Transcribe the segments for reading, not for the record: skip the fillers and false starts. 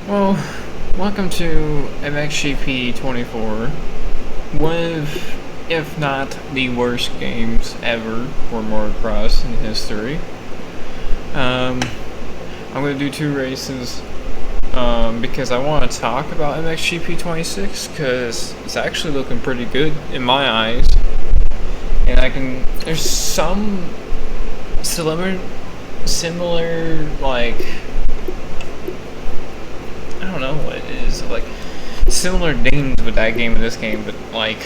Well, welcome to MXGP 24. One of, if not the worst games ever for Motocross in history. I'm going to do two races because I want to talk about MXGP 26 because it's actually looking pretty good in my eyes. And there's some similar like, I don't know what it is, like similar things with that game and this game, but like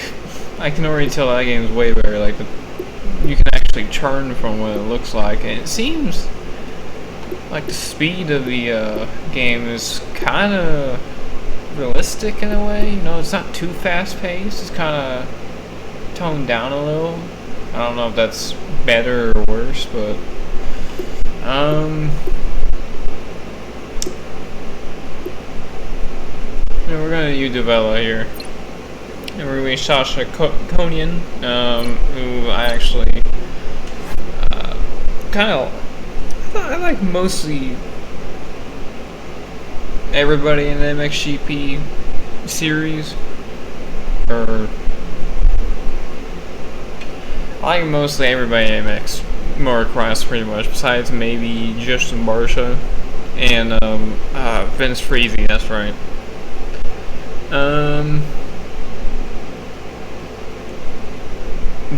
I can already tell that game is way better. Like you can actually churn from what it looks like, and it seems like the speed of the game is kind of realistic in a way. You know, it's not too fast paced. It's kind of toned down a little. I don't know if that's better or worse, but we're gonna use Devella here. And we're gonna be Sasha Konian, who I actually I like mostly everybody in the MXGP series. Or I like mostly everybody in MX Motocross pretty much, besides maybe Justin Barsha and Vince Freezy, that's right.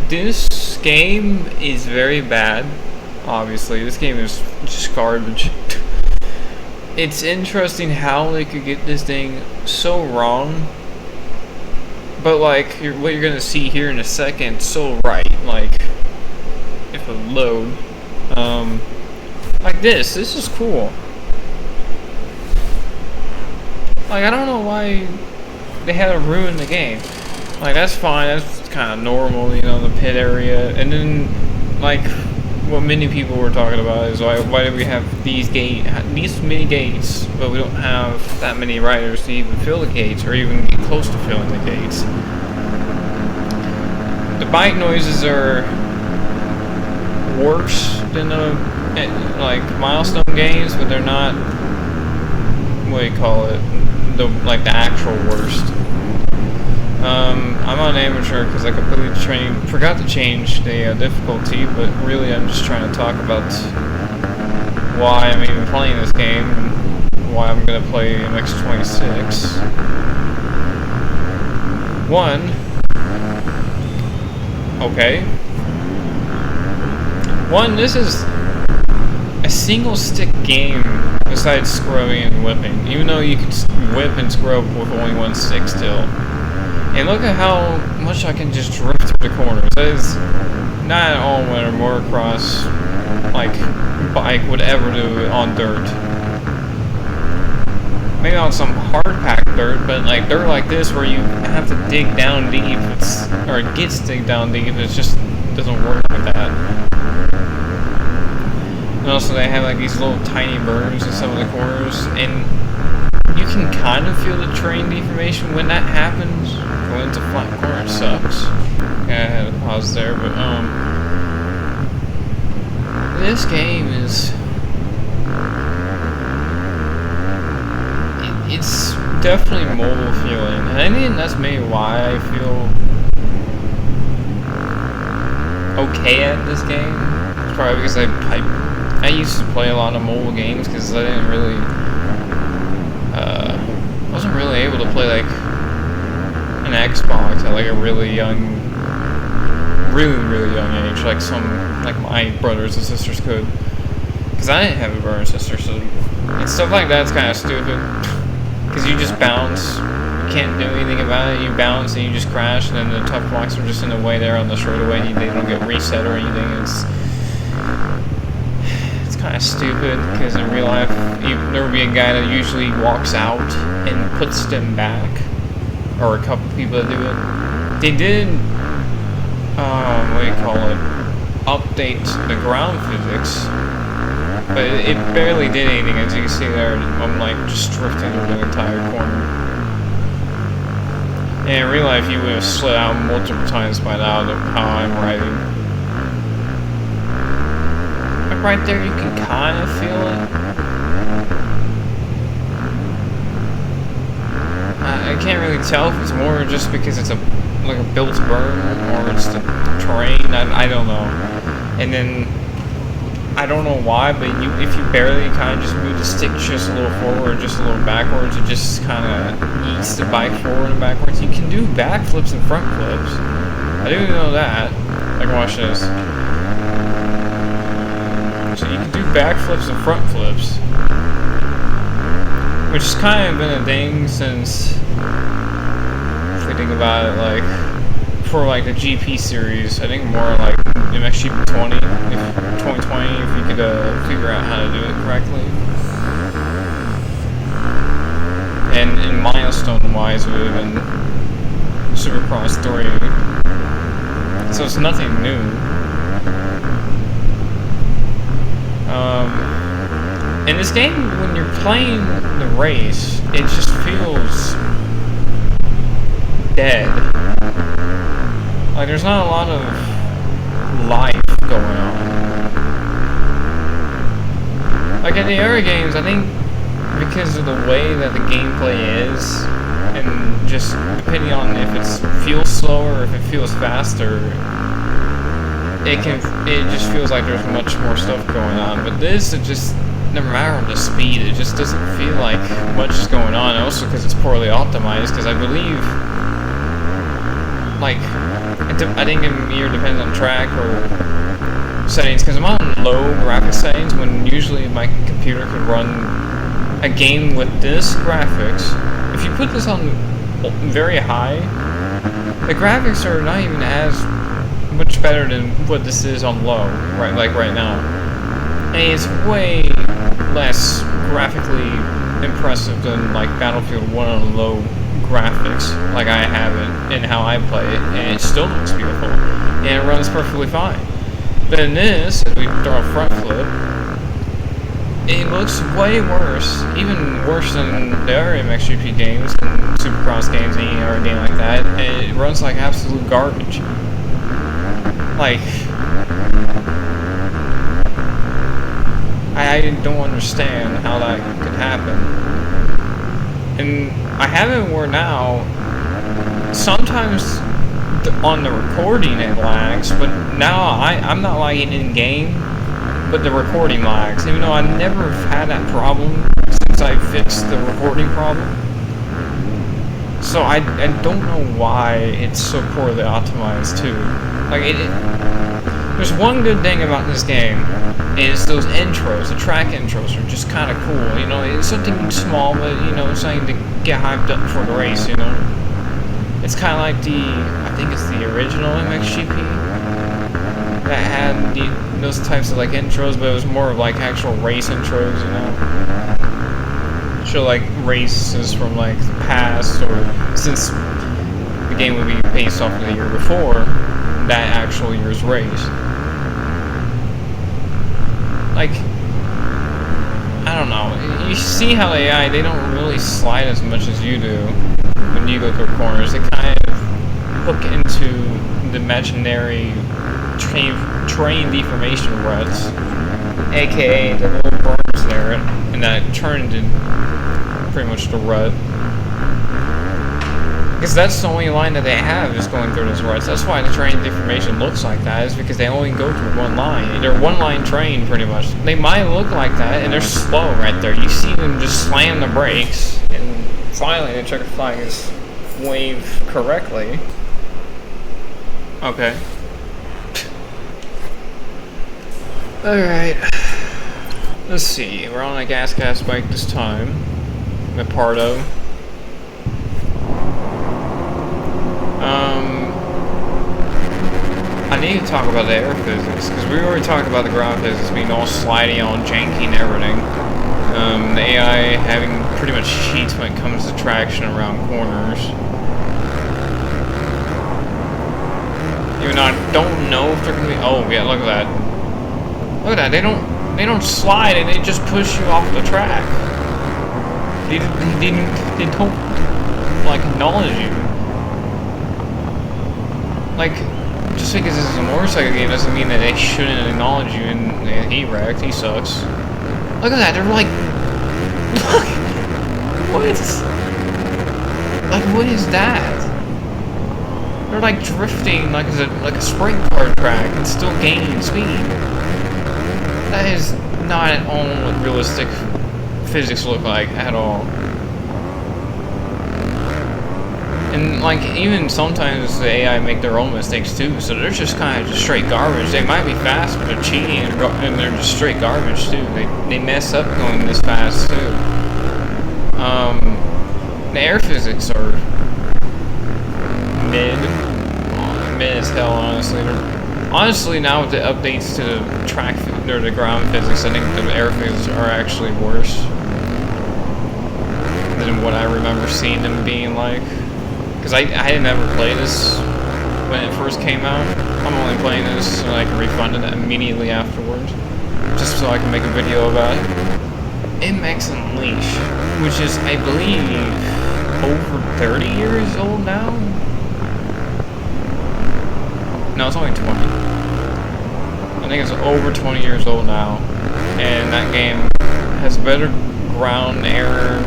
This game is very bad. Obviously, this game is just garbage. It's interesting how they could get this thing so wrong, but like what you're gonna see here in a second, so right. Like if it load, like this is cool. Like I don't know why they had to ruin the game. Like that's fine, that's kind of normal, you know, the pit area. And then like what many people were talking about is why do we have these many gates, but we don't have that many riders to even fill the gates or even get close to filling the gates. The bike noises are worse than the like milestone games, but they're not, what do you call it, the actual worst. I'm on amateur because I completely forgot to change the difficulty, but really I'm just trying to talk about why I'm even playing this game and why I'm going to play MX26. This is a single stick game besides scrubbing and whipping, even though you can whip and scrub with only one stick still. And look at how much I can just drift through the corners. That is not at all what a motocross like bike would ever do on dirt. Maybe on some hard packed dirt, but like dirt like this where you have to dig down deep, it gets dig down deep, it just doesn't work with that. And also they have like these little tiny berms in some of the corners, and you can kind of feel the terrain deformation when that happens. Going into flat corner sucks. Yeah, I had to pause there, but this game is it's definitely mobile feeling, and I think that's maybe why I feel okay at this game. It's probably because I used to play a lot of mobile games because I didn't really wasn't really able to play like an Xbox at like a really young age, like my brothers and sisters could, because I didn't have a brother and sister, so and stuff like that's kind of stupid, because you just bounce, you can't do anything about it, you bounce and you just crash, and then the tough blocks are just in the way there on the straightaway, and they don't get reset or anything. It's kind of stupid, because in real life there would be a guy that usually walks out and puts them back, or a couple people that do it. They did, update the ground physics, but it barely did anything. As you can see there, I'm like just drifting over the entire corner. And in real life, you would have slid out multiple times by now of how I'm riding. Like right there, you can kind of feel it. tell if it's more just because it's like a built burn or it's the terrain. I don't know. And then I don't know why, but if you barely kind of just move the stick just a little forward, just a little backwards, it just kind of eats the bike forward and backwards. You can do backflips and front flips. I didn't even know that. Like, watch this. So you can do backflips and front flips, which has kind of been a thing since, if we think about it, like, for like the GP series, I think more like MXGP 20, 2020, if you could figure out how to do it correctly. And milestone-wise, it would have been Supercross 3. So it's nothing new. In this game, when you're playing the race, it just feels dead. Like, there's not a lot of life going on. Like in the other games, I think because of the way that the gameplay is, and just depending on if it feels slower or if it feels faster, it just feels like there's much more stuff going on. But this, it just, no matter the speed, it just doesn't feel like much is going on. Also because it's poorly optimized, because I believe, like, I think it either depends on track or settings, because I'm on low graphic settings when usually my computer could run a game with this graphics. If you put this on very high, the graphics are not even as much better than what this is on low, right? Like right now. And it's way less graphically impressive than like Battlefield 1 on low graphics, like I have it and how I play it, and it still looks beautiful and it runs perfectly fine. But in this, if we throw a front flip, it looks way worse, even worse than the other MXGP games and Supercross games and any other game like that. And it runs like absolute garbage. Like, I don't understand how that could happen. And I have it where now, sometimes on the recording it lags, but now I'm not lagging in game, but the recording lags, even though I never have had that problem since I fixed the recording problem. So I don't know why it's so poorly optimized too. Like there's one good thing about this game, is those intros. The track intros are just kind of cool, you know. It's something small, but you know, it's something to get hyped up before the race, you know. It's kind of like I think it's the original MXGP that had those types of like intros, but it was more of like actual race intros, you know. Show like races from like the past, or since the game would be based off of the year before, that actual year's race. Like, I don't know. You see how they don't really slide as much as you do when you go through corners. They kind of hook into the imaginary terrain deformation ruts, aka the little berms there, and that turned into pretty much the rut. Because that's the only line that they have is going through those ruts. That's why the terrain deformation looks like that, is because they only go through one line. They're one line train pretty much. They might look like that, and they're slow right there. You see them just slam the brakes, and finally the checker flag is waved correctly. Okay. Alright. Let's see. We're on a gas bike this time. Mapardo. I need to talk about the air physics, because we already talked about the ground physics being all slidey, all janky and everything. The AI having pretty much cheats when it comes to traction around corners. Even though I don't know if they're gonna be. Oh yeah, look at that. Look at that. They don't slide, and they just push you off the track. They don't like acknowledge you. Like, just because this is a motorcycle game doesn't mean that they shouldn't acknowledge you, and he wrecked, he sucks. Look at that, they're like, look, what? Like, what is that? They're like drifting like a sprint car track and still gaining speed. That is not at all what realistic physics look like at all. And like even sometimes the AI make their own mistakes too, so they're just kind of just straight garbage. They might be fast, but they're cheating and they're just straight garbage too. They mess up going this fast too. The air physics are mid as hell, honestly. Honestly, now with the updates to the track or the ground physics, I think the air physics are actually worse than what I remember seeing them being like. Because I had never played this when it first came out. I'm only playing this so I can refund it immediately afterwards, just so I can make a video about it. MX Unleash, which is, I believe, over 30 years old now? No, it's only 20. I think it's over 20 years old now. And that game has better ground air,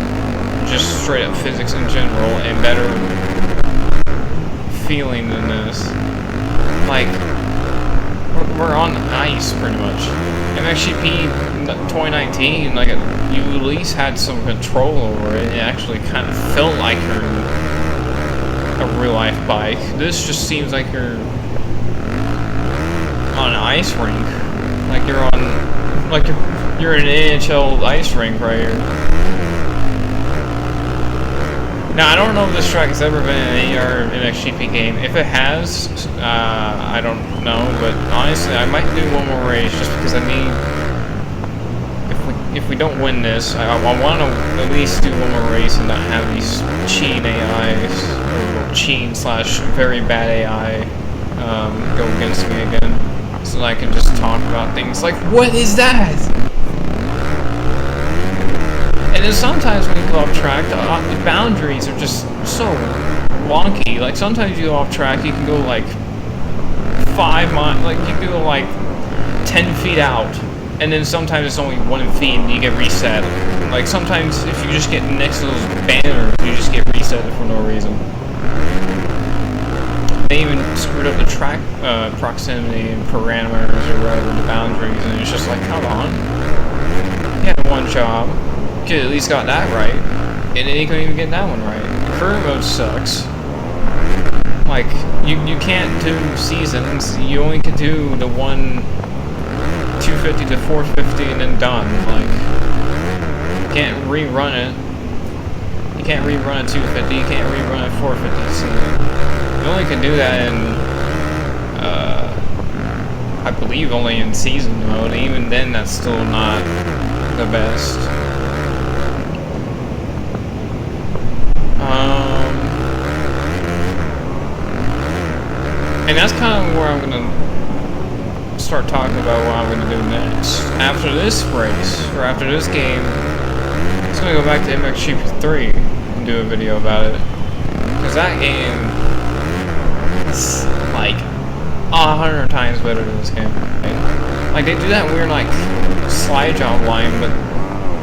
just straight up physics in general, and better feeling than this. Like, we're on ice pretty much. MXGP 2019, like, you at least had some control over it. It actually kind of felt like you're a real life bike. This just seems like you're on an ice rink. Like you're on, like you're in an NHL ice rink right here. Now I don't know if this track has ever been in any other MXGP game. If it has, I don't know. But honestly, I might do one more race just because I need. If we don't win this, I want to at least do one more race and not have these cheating AIs or cheating / very bad AI go against me again, so that I can just talk about things like, what is that? And then sometimes when you go off track, the boundaries are just so wonky. Like sometimes you go off track, you can go like 5 miles, like you can go like 10 feet out. And then sometimes it's only 1 feet and you get reset. Like sometimes if you just get next to those banners, you just get reset for no reason. They even screwed up the track proximity and parameters or whatever, the boundaries, and it's just like, come on. You had one job. You could at least got that right. And then you couldn't even get that one right. Career mode sucks. Like, you can't do seasons. You only can do the one 250 to 450 and then done. Like, you can't rerun it. You can't rerun a 250. You can't rerun a 450. So you only can do that in, I believe, only in season mode. Even then, that's still not the best. And that's kind of where I'm gonna start talking about what I'm gonna do next. After this race, or after this game, I'm just gonna go back to MXGP 3 and do a video about it. Because that game is like 100 times better than this game. Like they do that weird like slide job line, but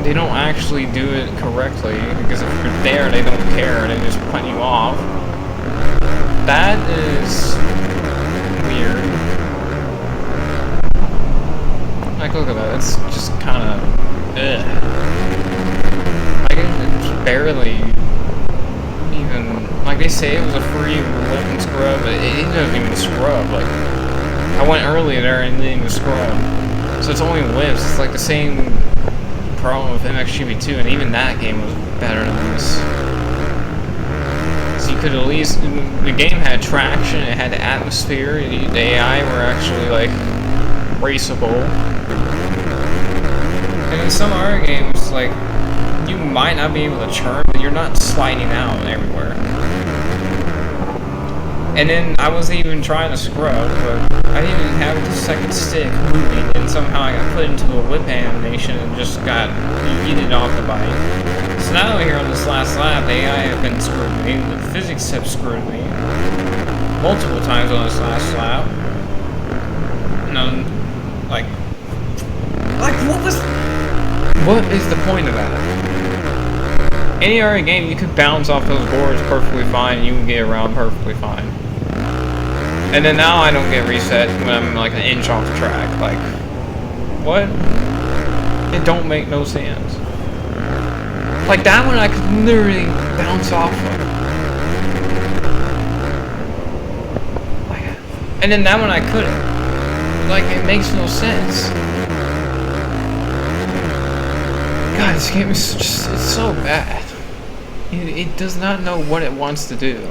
they don't actually do it correctly, because if you're there, they don't care, they just punt you off. That is weird. Like, look at that, it's just kind of, like, it's barely even, like, they say it was a free lip and scrub, but it doesn't even scrub. Like, I went earlier there and it didn't even scrub. So it's only whips. It's like the same problem with MXGP2, and even that game was better than this. So you could at least, the game had traction, it had the atmosphere, the AI were actually like raceable. And in some other games, like, you might not be able to turn, but you're not sliding out everywhere. And then I wasn't even trying to scrub, but I didn't even have the second stick moving, and somehow I got put into a whip animation and just got yeeted off the bike. So now here on this last lap, the AI have been screwing me, the physics have screwed me multiple times on this last lap. And I'm like what is the point of that? Any other game, you could bounce off those boards perfectly fine, and you can get around perfectly fine. And then now I don't get reset when I'm like an inch off the track. Like, what? It don't make no sense. Like that one I could literally bounce off of. Like, and then that one I couldn't. Like, it makes no sense. God, this game is just, it's so bad. It does not know what it wants to do.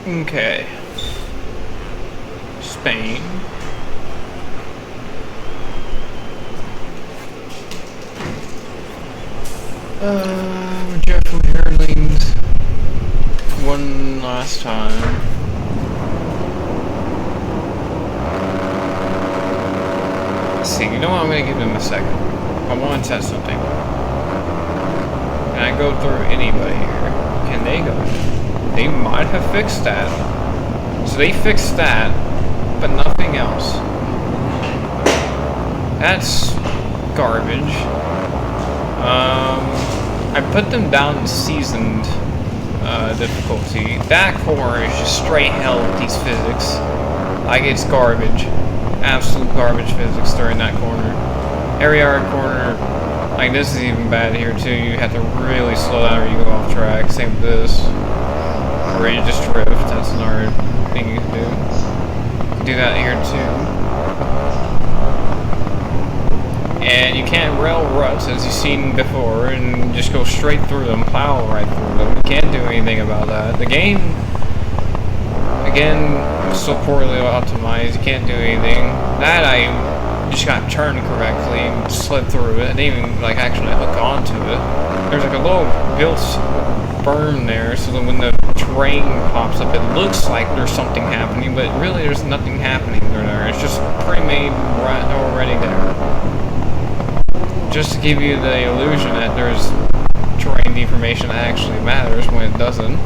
Okay. Spain. Jeffrey Herlings. One last time. Let's see, you know what? I'm gonna give him a second. I want to test something. Can I go through anybody here? Can they go? They might have fixed that. So they fixed that, but nothing else. That's garbage. I put them down to seasoned difficulty. That corner is just straight hell with these physics. Like, it's garbage. Absolute garbage physics during that corner. Every other corner, like this is even bad here too. You have to really slow down or you go off track. Same with this. Or you just drift. That's another thing you can do. You can do that here too. And you can't rail ruts as you've seen before and just go straight through them, plow right through them. You can't do anything about that. The game, again, was so poorly optimized, you can't do anything. That I just got turned correctly and slid through it. I didn't even like actually hook onto it. There's like a little built berm there, so that when the terrain pops up, it looks like there's something happening, but really there's nothing happening there. It's just pre-made right already there. Just to give you the illusion that there's terrain deformation that actually matters when it doesn't.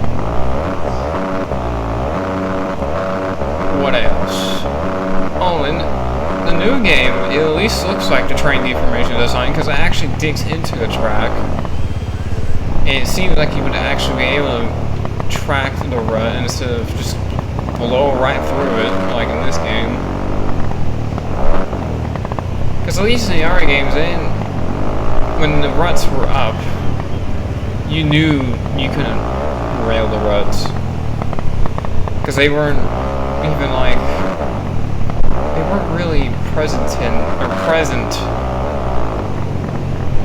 What else? Oh, and the new game, it at least looks like the terrain deformation design because it actually digs into the track. And it seems like you would actually be able to track the rut instead of just blow right through it, like in this game. Because at least in the other games, when the ruts were up, you knew you couldn't rail the ruts. Because they weren't even like, they weren't really present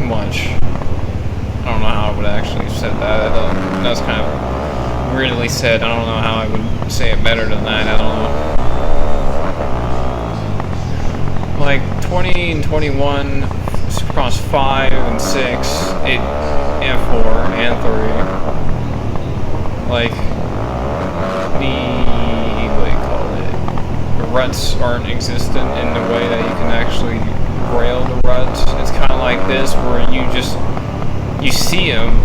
much. I don't know how I would actually have said that. That was kind of weirdly said. I don't know how I would say it better than that. I don't know. Like 20 and 21, Supercross 5 and 6, 8 and 4 and 3. Like what do you call it? The ruts aren't existent in the way that you can actually rail the ruts. It's kind of like this, where you see them,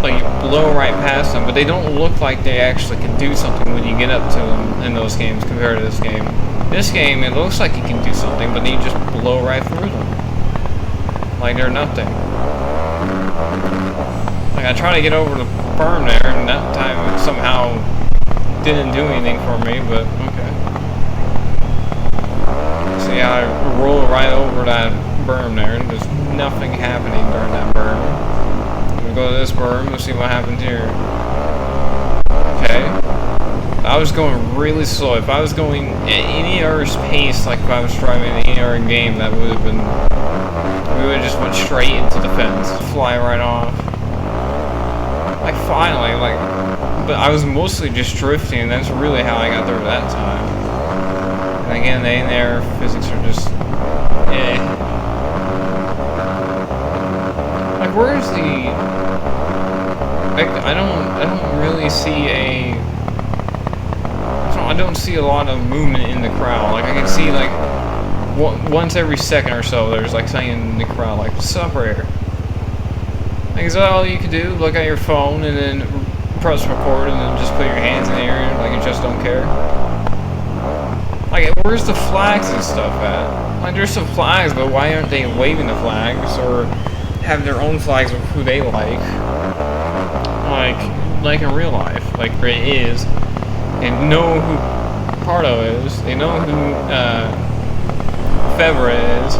like you blow right past them, but they don't look like they actually can do something when you get up to them in those games compared to this game. This game, it looks like you can do something, but then you just blow right through them. Like they're nothing. Like I tried to get over the berm there, and that time it somehow didn't do anything for me, but okay. So yeah, I roll right over that berm there, and there's nothing happening during that berm. We go to this berm, we'll see what happens here. Okay. I was going really slow. If I was going at any other pace, like if I was driving in any other game, that would have been, we would have just went straight into the fence, fly right off. Like finally, like, but I was mostly just drifting, and that's really how I got through that time. And again, the in-air physics are just, eh. Like, where's the, like, I don't really see I don't see a lot of movement in the crowd. Like I can see like once every second or so there's like something in the crowd like, what's up right here? Like, is that all you can do? Look at your phone and then press record and then just put your hands in the air like you just don't care? Like, where's the flags and stuff at? Like, there's some flags, but why aren't they waving the flags or have their own flags of who they like? Like in real life, like where it is. They know who Pardo is. They know who Febvre is.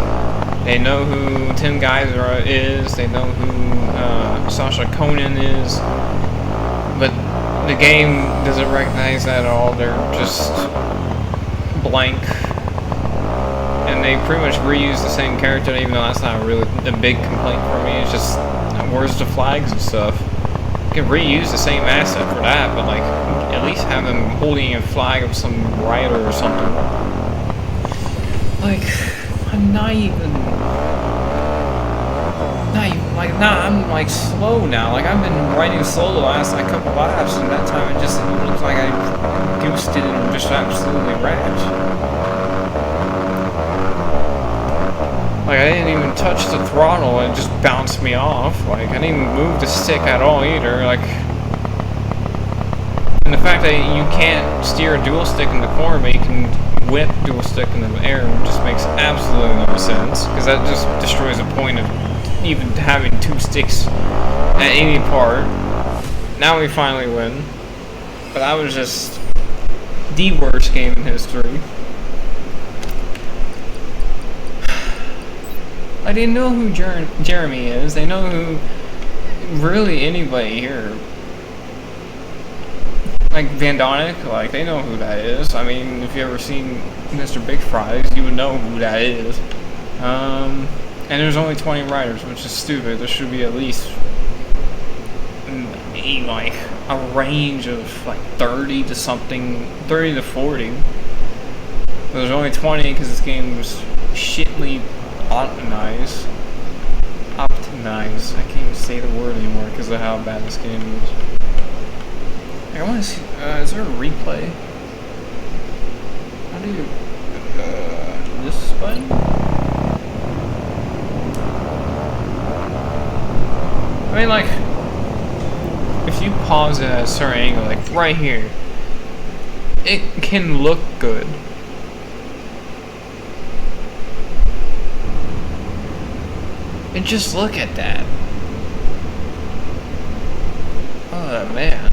They know who Tim Geiser is. They know who Sasha Conan is. But the game doesn't recognize that at all. They're just blank. And they pretty much reuse the same character, even though that's not really a big complaint for me. It's just, where's the flags and stuff? You can reuse the same asset for that, but like, at least have them holding a flag of some rider or something. Like, I'm I'm like slow now. Like, I've been riding slow the last like couple laps, and that time it just looks like I goosed it and just absolutely wrecked. Like, I didn't even touch the throttle and it just bounced me off. Like, I didn't even move the stick at all either. Like, and the fact that you can't steer a dual stick in the corner, but you can whip dual stick in the air just makes absolutely no sense. Because that just destroys the point of even having two sticks at any part. Now we finally win. But that was just the worst game in history. Like, they know who Jeremy is. They know who really anybody here. Like Van Donick, like, they know who that is. I mean, if you ever seen Mr. Big Fries, you would know who that is. And there's only 20 riders, which is stupid. There should be at least like a range of like 30 to something, 30 to 40. But there's only 20 because this game was shitly optimized. I can't even say the word anymore because of how bad this game is. I want to see. Is there a replay? How do you? This button? I mean, like, if you pause it at a certain angle, like right here, it can look good. And just look at that. Oh man.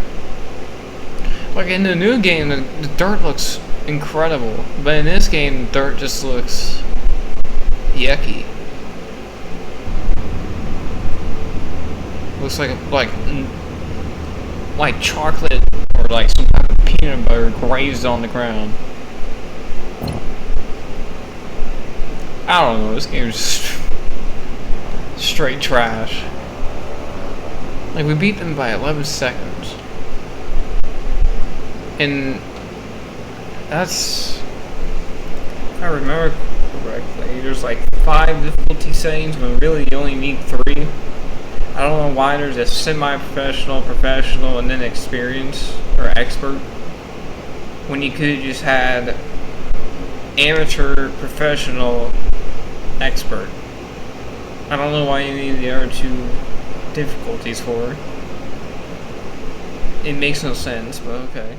Like in the new game, the dirt looks incredible. But in this game, the dirt just looks yucky. Looks like chocolate or like some type of peanut butter grazed on the ground. I don't know, this game is just straight trash. Like, we beat them by 11 seconds. And that's, if I remember correctly, there's like 5 difficulty settings, but really you only need 3. I don't know why there's a semi-professional, professional, and then experience or expert, when you could have just had amateur, professional, expert. I don't know why you need the other 2 difficulties for. It makes no sense, but okay.